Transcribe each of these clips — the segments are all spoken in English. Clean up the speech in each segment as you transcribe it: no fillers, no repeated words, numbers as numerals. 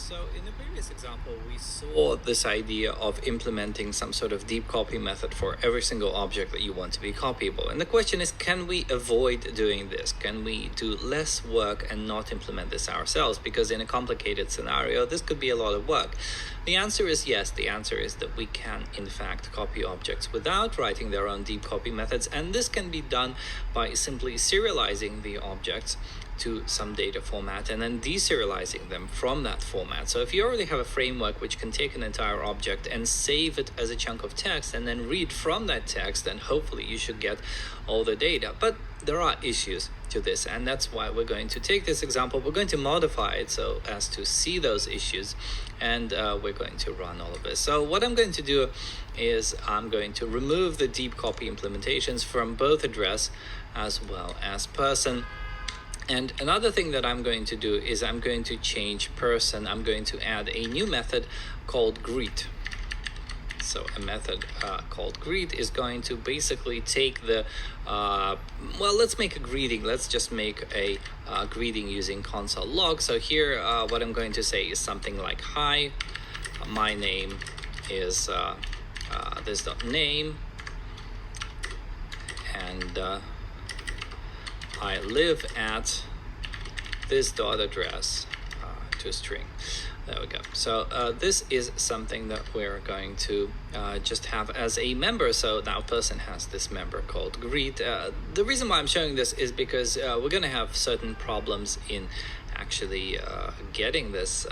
So in the previous example, we saw this idea of implementing some sort of deep copy method for every single object that you want to be copyable. And the question is, can we avoid doing this? Can we do less work and not implement this ourselves? Because in a complicated scenario, this could be a lot of work. The answer is yes. The answer is that we can, in fact, copy objects without writing their own deep copy methods. And this can be done by simply serializing the objects to some data format and then deserializing them from that format. So if you already have a framework which can take an entire object and save it as a chunk of text and then read from that text, then hopefully you should get all the data. But there are issues to this, and that's why we're going to take this example. We're going to modify it so as to see those issues, and we're going to run all of this. So what I'm going to do is I'm going to remove the deep copy implementations from both address as well as person. And another thing that I'm going to do is I'm going to change person. I'm going to add a new method called greet. So a method called greet is going to basically take the, well, let's make a greeting. Let's just make a greeting using console log. So here, what I'm going to say is something like, hi, my name is this.name, and I live at this dot address to string. There we go. So this is something that we're going to just have as a member. So now person has this member called greet. The reason why I'm showing this is because we're going to have certain problems in actually getting this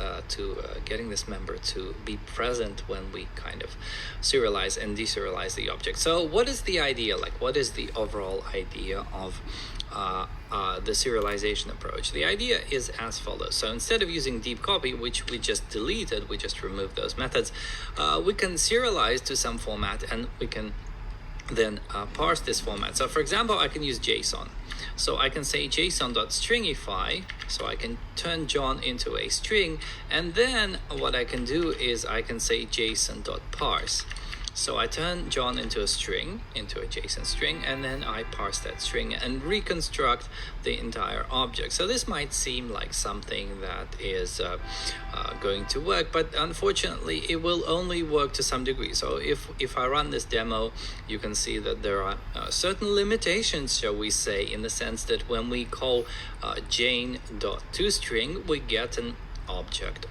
member to be present when we kind of serialize and deserialize the object. So what is the idea? Like, what is the overall idea of the serialization approach? The idea is as follows. So instead of using deep copy, which we just deleted, we just removed those methods, we can serialize to some format, and we can then parse this format. So for example, I can use JSON. So I can say JSON.stringify, so I can turn John into a string, and then what I can do is I can say JSON.parse. So I turn John into a string, into a JSON string, and then I parse that string and reconstruct the entire object. So this might seem like something that is going to work, but unfortunately it will only work to some degree. So if I run this demo, you can see that there are certain limitations, shall we say, in the sense that when we call Jane.toString, we get an object.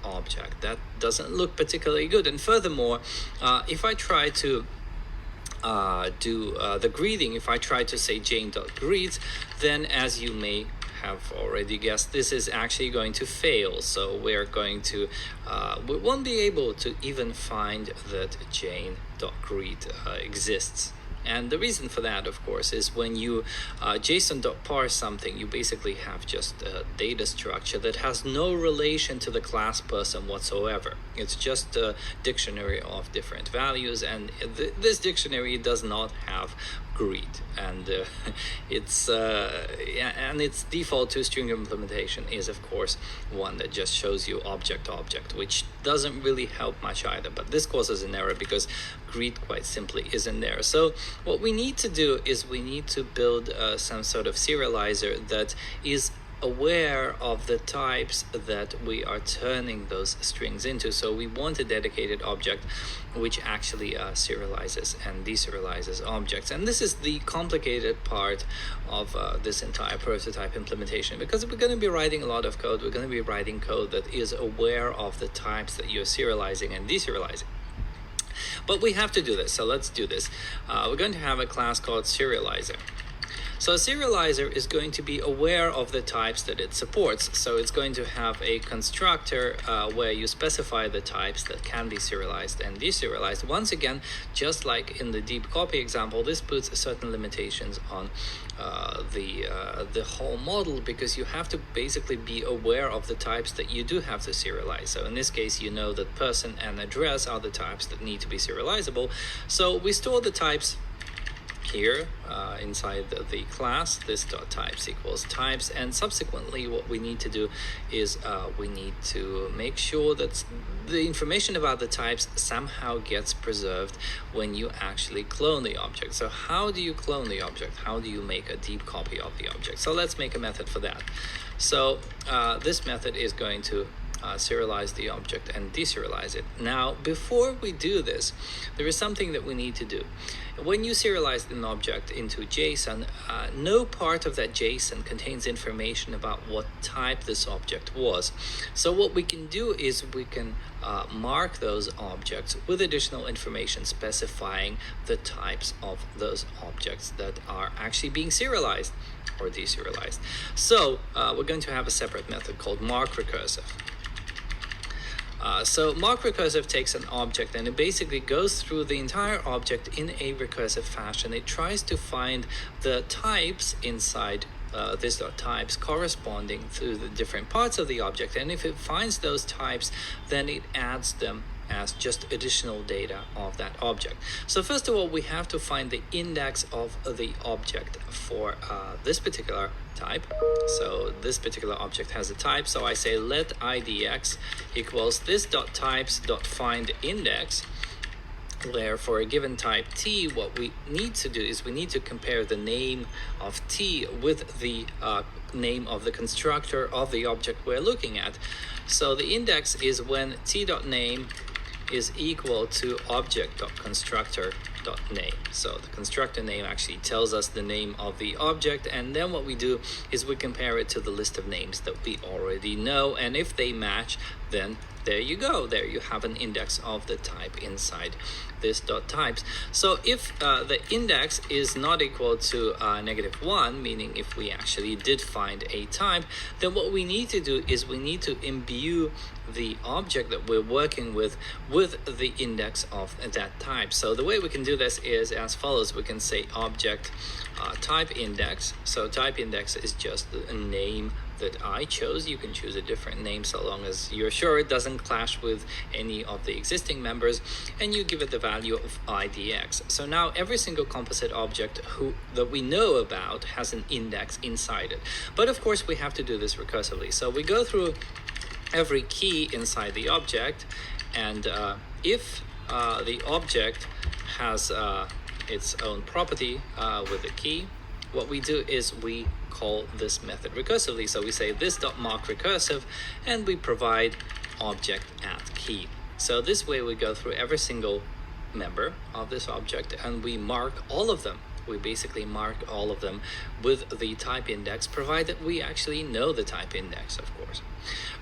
That doesn't look particularly good. And furthermore, if I try to do the greeting, if I try to say Jane.greet, then as you may have already guessed, this is actually going to fail. So we're going to we won't be able to even find that Jane.greet exists. And the reason for that, of course, is when you JSON.parse something, you basically have just a data structure that has no relation to the class person whatsoever. It's just a dictionary of different values, and this dictionary does not have greet, and its default toString implementation is, of course, one that just shows you object, which doesn't really help much either. But this causes an error because greet quite simply isn't there. So what we need to do is we need to build some sort of serializer that is aware of the types that we are turning those strings into. So we want a dedicated object which actually serializes and deserializes objects. And this is the complicated part of this entire prototype implementation, because we're going to be writing a lot of code. We're going to be writing code that is aware of the types that you're serializing and deserializing. But we have to do this, so let's do this. We're going to have a class called Serializer. So a serializer is going to be aware of the types that it supports. So it's going to have a constructor where you specify the types that can be serialized and deserialized. Once again, just like in the deep copy example, this puts certain limitations on the whole model, because you have to basically be aware of the types that you do have to serialize. So in this case, you know that person and address are the types that need to be serializable. So we store the types here inside the class. This dot types equals types, and subsequently what we need to do is we need to make sure that the information about the types somehow gets preserved when you actually clone the object. So how do you clone the object? How do you make a deep copy of the object? So let's make a method for that. So this method is going to serialize the object and deserialize it. Now, before we do this, there is something that we need to do. When you serialize an object into JSON, no part of that JSON contains information about what type this object was. So what we can do is we can mark those objects with additional information specifying the types of those objects that are actually being serialized or deserialized. So we're going to have a separate method called markRecursive. So markRecursive takes an object and it basically goes through the entire object in a recursive fashion. It tries to find the types inside this types corresponding to the different parts of the object, and if it finds those types, then it adds them as just additional data of that object. So first of all, we have to find the index of the object for this particular type. So this particular object has a type, so I say let idx equals this dot types dot find index, where for a given type t, what we need to do is we need to compare the name of t with the name of the constructor of the object we're looking at. So the index is when t.name is equal to object.constructor.name. So the constructor name actually tells us the name of the object, and then what we do is we compare it to the list of names that we already know, and if they match, then there you go. There you have an index of the type inside this dot types. So if the index is not equal to -1, meaning if we actually did find a type, then what we need to do is we need to imbue the object that we're working with the index of that type. So the way we can do this is as follows. We can say object type index. So type index is just a name that I chose. You can choose a different name so long as you're sure it doesn't clash with any of the existing members, and you give it the value of idx. So now every single composite object that we know about has an index inside it. But of course we have to do this recursively. So we go through every key inside the object, and if the object has its own property with the key, what we do is we call this method recursively. So we say this.markRecursive, and we provide object at key. So this way we go through every single member of this object and we mark all of them. We basically mark all of them with the type index, provided we actually know the type index, of course.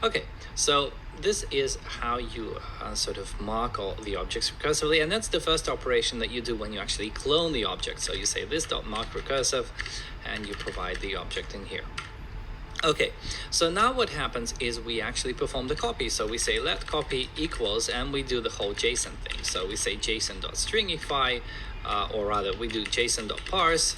Okay, so this is how you sort of mark all the objects recursively, and that's the first operation that you do when you actually clone the object. So you say this.markRecursive, and you provide the object in here. Okay, so now what happens is we actually perform the copy. So we say let copy equals, and we do the whole JSON thing. So we say json.stringify, or rather we do json.parse,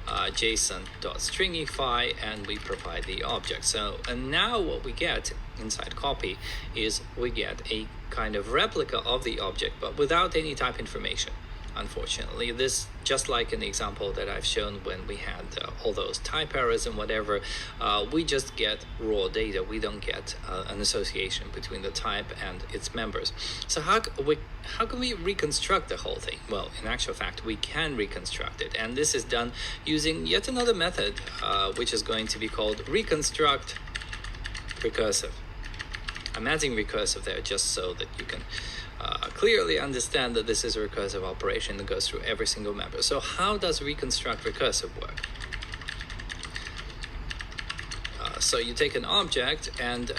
json.stringify, and we provide the object. So and now what we get inside copy is we get a kind of replica of the object, but without any type information. Unfortunately, this, just like in the example that I've shown when we had all those type errors and whatever, we just get raw data. We don't get an association between the type and its members. So how can we reconstruct the whole thing? Well, in actual fact, we can reconstruct it, and this is done using yet another method, which is going to be called reconstruct recursive. I'm adding recursive there just so that you can clearly understand that this is a recursive operation that goes through every single member. So how does reconstruct recursive work? So you take an object, and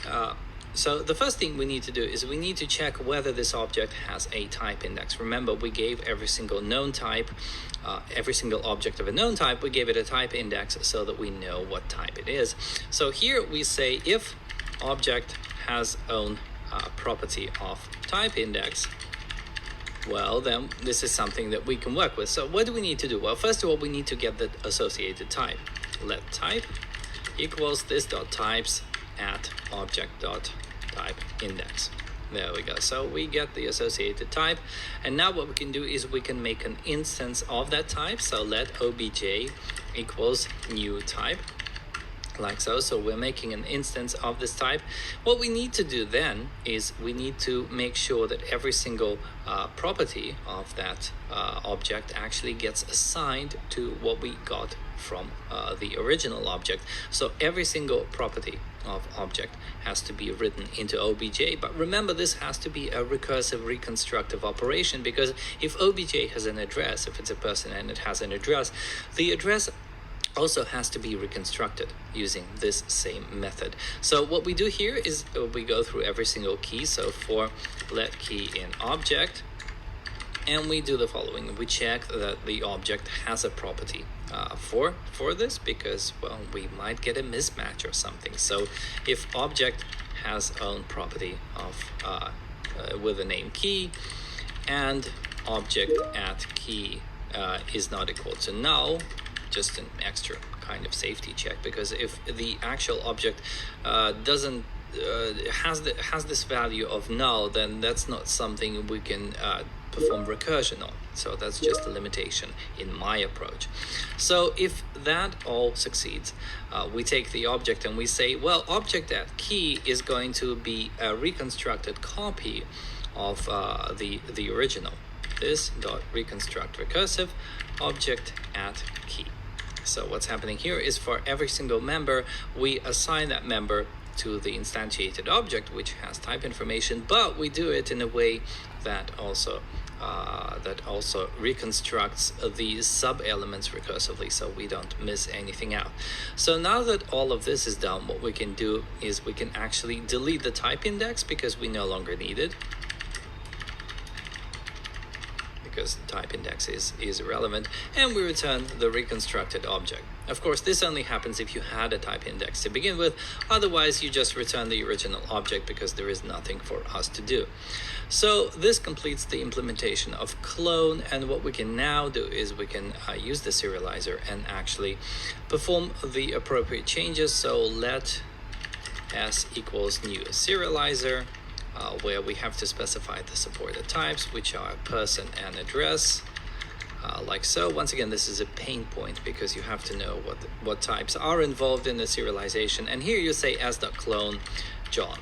so the first thing we need to do is we need to check whether this object has a type index. Remember, we gave every single known type, every single object of a known type, we gave it a type index so that we know what type it is. So here we say if object has own property of type index, well, then this is something that we can work with. So what do we need to do? Well, first of all, we need to get the associated type. Let type equals this.types at object.type index. There we go. So we get the associated type, and now what we can do is we can make an instance of that type. So let obj equals new type. like so. So we're making an instance of this type. What we need to do then is we need to make sure that every single property of that object actually gets assigned to what we got from the original object. So every single property of object has to be written into obj, but remember, this has to be a recursive reconstructive operation, because if obj has an address, if it's a person and it has an address, the address also has to be reconstructed using this same method. So what we do here is we go through every single key. So for let key in object, and we do the following. We check that the object has a property for this, because, well, we might get a mismatch or something. So if object has own property of with a name key, and object at key is not equal to null, just an extra kind of safety check, because if the actual object doesn't has this value of null, then that's not something we can perform recursion on. So that's just a limitation in my approach. So if that all succeeds, we take the object and we say, well, object at key is going to be a reconstructed copy of the original. This dot reconstruct recursive object at key. So what's happening here is for every single member, we assign that member to the instantiated object, which has type information, but we do it in a way that also reconstructs the sub-elements recursively, so we don't miss anything out. So now that all of this is done, what we can do is we can actually delete the type index, because we no longer need it, because the type index is irrelevant, and we return the reconstructed object. Of course, this only happens if you had a type index to begin with. Otherwise, you just return the original object, because there is nothing for us to do. So this completes the implementation of clone, and what we can now do is we can use the serializer and actually perform the appropriate changes. So let s equals new serializer, where we have to specify the supported types, which are person and address, like so. Once again, this is a pain point, because you have to know what types are involved in the serialization. And here you say s.clone John.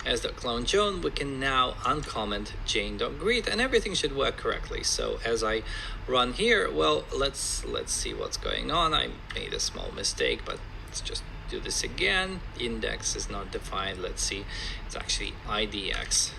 As.clone John, we can now uncomment Jane.greet, and everything should work correctly. So as I run here, well, let's see what's going on. I made a small mistake, but let's just do this again. Index is not defined. Let's see, it's actually IDX.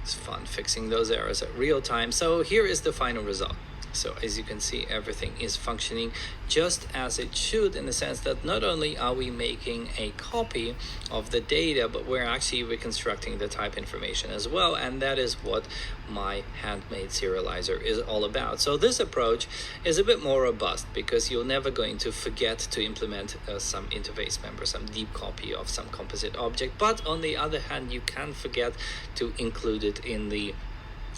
It's fun fixing those errors at real time. So here is the final result. So as you can see, everything is functioning just as it should, in the sense that not only are we making a copy of the data, but we're actually reconstructing the type information as well. And that is what my handmade serializer is all about. So this approach is a bit more robust, because you're never going to forget to implement some interface member, some deep copy of some composite object. But on the other hand, you can forget to include it in the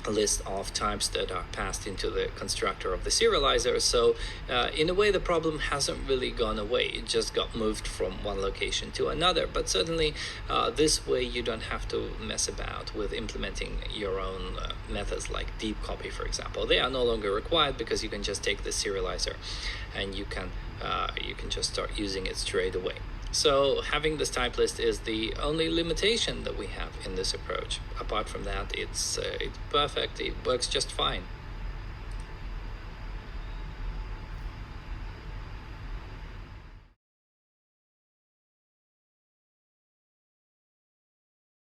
list of types that are passed into the constructor of the serializer. So in a way, the problem hasn't really gone away. It just got moved from one location to another. But certainly this way you don't have to mess about with implementing your own methods like deep copy, for example. They are no longer required, because you can just take the serializer and you can just start using it straight away. So having this type list is the only limitation that we have in this approach. Apart from that, it's perfect. It works just fine.